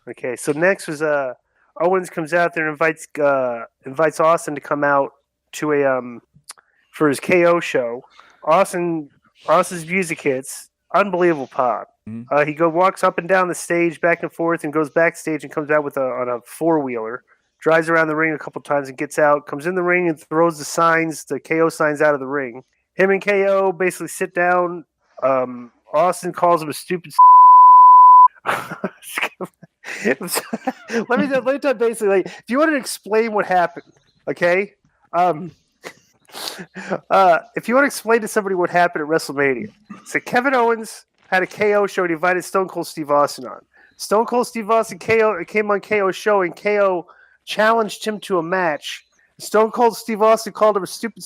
Okay, so next was Owens comes out there and invites Austin to come out to a for his KO show. Austin's music hits, unbelievable pop. Mhm. He walks up and down the stage, back and forth, and goes backstage and comes out on a 4-wheeler. Drives around the ring a couple times and gets out. Comes in the ring and throws the KO signs out of the ring. Him and KO basically sit down. Austin calls him a stupid. let me tell you basically. Like, if you want to explain what happened, okay. If you want to explain to somebody what happened at WrestleMania, so Kevin Owens had a KO show and he invited Stone Cold Steve Austin on. Stone Cold Steve Austin came on KO's show and KO challenged him to a match. Stone Cold Steve Austin called him a stupid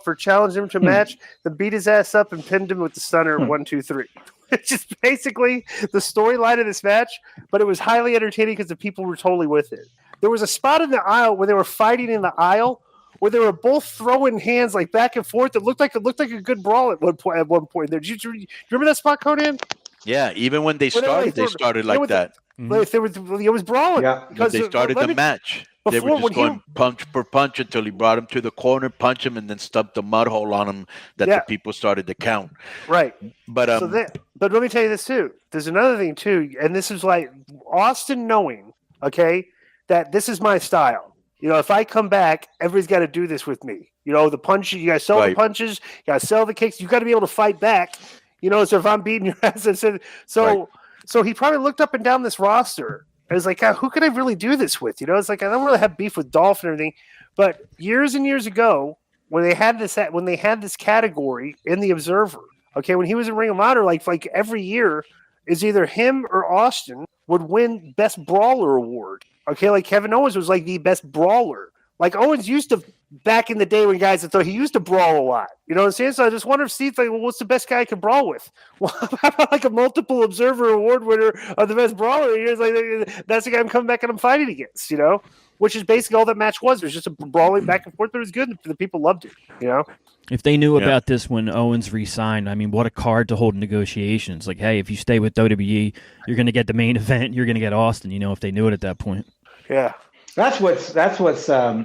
for challenging him to a match, then beat his ass up and pinned him with the stunner at 1, 2, 3. It's just basically the storyline of this match, but it was highly entertaining because the people were totally with it. There was a spot in the aisle where they were fighting in the aisle where they were both throwing hands like back and forth. It looked like a good brawl at one point. There, do you remember that spot, Conan? Yeah, even when they started like that. It was brawling. Yeah, because they started the match. They were just going punch for punch until he brought him to the corner, punch him, and then stubbed the mud hole on him that the people started to count. Right. But but let me tell you this too. There's another thing too, and this is like Austin knowing, okay, that this is my style. You know, if I come back, everybody's got to do this with me. You know, the punches, you got to sell the punches, you got to sell the kicks. You got to be able to fight back. You know, so if I'm beating your ass, so he probably looked up and down this roster. I was like, who could I really do this with? You know, it's like I don't really have beef with Dolph and everything, but years and years ago, when they had this category in the Observer, okay, when he was in Ring of Honor, like every year, is either him or Austin would win Best Brawler award. Okay, like Kevin Owens was like the best brawler. Like Owens used to back in the day when guys thought he used to brawl a lot. You know what I'm saying? So I just wonder if Steve's like, well, what's the best guy I could brawl with? Well, how about like a multiple Observer Award winner of the best brawler? He's like, that's the guy I'm coming back and I'm fighting against. You know, which is basically all that match was. It was just a brawling back and forth. But it was good. The people loved it. You know. If they knew about this when Owens re-signed, I mean, what a card to hold in negotiations. Like, hey, if you stay with WWE, you're going to get the main event. You're going to get Austin. You know, if they knew it at that point. Yeah. That's what's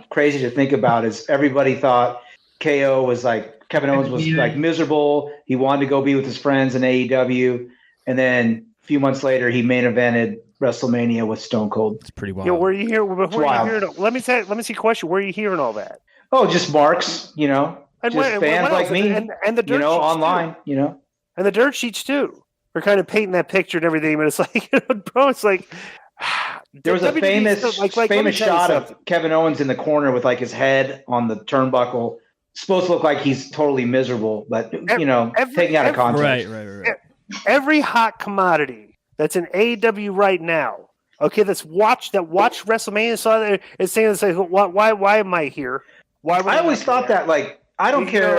crazy to think about is everybody thought KO was like Kevin Owens was like miserable. He wanted to go be with his friends in AEW, and then a few months later he main evented WrestleMania with Stone Cold. It's pretty wild. You know, where are you hearing? Let me see a question. Where are you hearing all that? Oh, just marks. You know, and just fans like me, and the dirt sheets online. Too. You know, and the dirt sheets too. We're kind of painting that picture and everything, but it's like, bro, it's like. There was a famous shot of Kevin Owens in the corner with like his head on the turnbuckle. Supposed to look like he's totally miserable, but taking out of context. Right. Every hot commodity that's in AEW right now, okay, that's watched WrestleMania, saw that it's saying, it's like, why am I here? I always thought that, like, I don't care.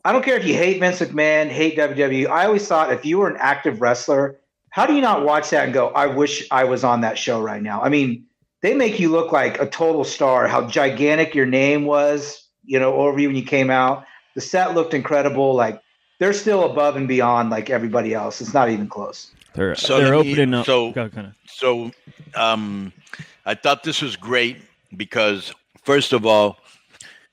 I don't care if you hate Vince McMahon, hate WWE. I always thought if you were an active wrestler, how do you not watch that and go, I wish I was on that show right now? I mean, they make you look like a total star, how gigantic your name was, over you when you came out. The set looked incredible. Like, they're still above and beyond like everybody else. It's not even close. They're opening up. So I thought this was great because, first of all,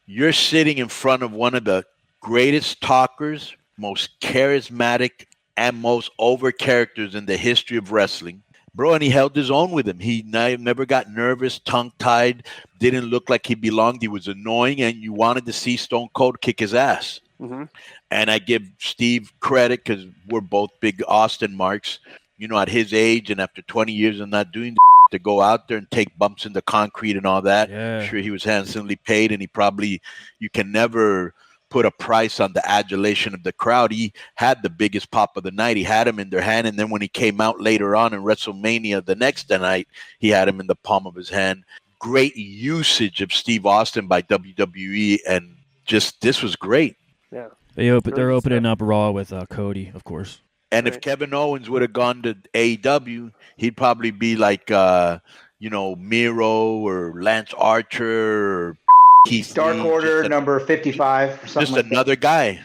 you're sitting in front of one of the greatest talkers, most charismatic, and most over characters in the history of wrestling. Bro, and he held his own with him. He never got nervous, tongue-tied, didn't look like he belonged. He was annoying, and you wanted to see Stone Cold kick his ass. Mm-hmm. And I give Steve credit because we're both big Austin marks. At his age and after 20 years of not doing to go out there and take bumps in the concrete and all that. Yeah. I'm sure he was handsomely paid, and you can never put a price on the adulation of the crowd. He had the biggest pop of the night. He had him in their hand, and then when he came out later on in WrestleMania the next night, he had him in the palm of his hand. Great usage of Steve Austin by WWE, and just this was great. Yeah, They're opening up Raw with Cody, of course. And if Kevin Owens would have gone to AEW, he'd probably be like Miro or Lance Archer or Keith Dark Lee, Order number 55 or something. Just another guy.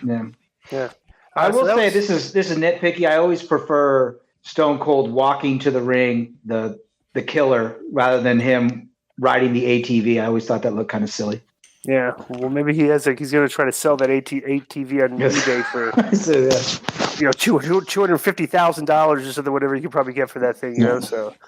Yeah. I will say this is nitpicky. I always prefer Stone Cold walking to the ring, the killer, rather than him riding the ATV. I always thought that looked kind of silly. Yeah, well, maybe he's going to try to sell that ATV on eBay for $250,000 or something, whatever you could probably get for that thing. So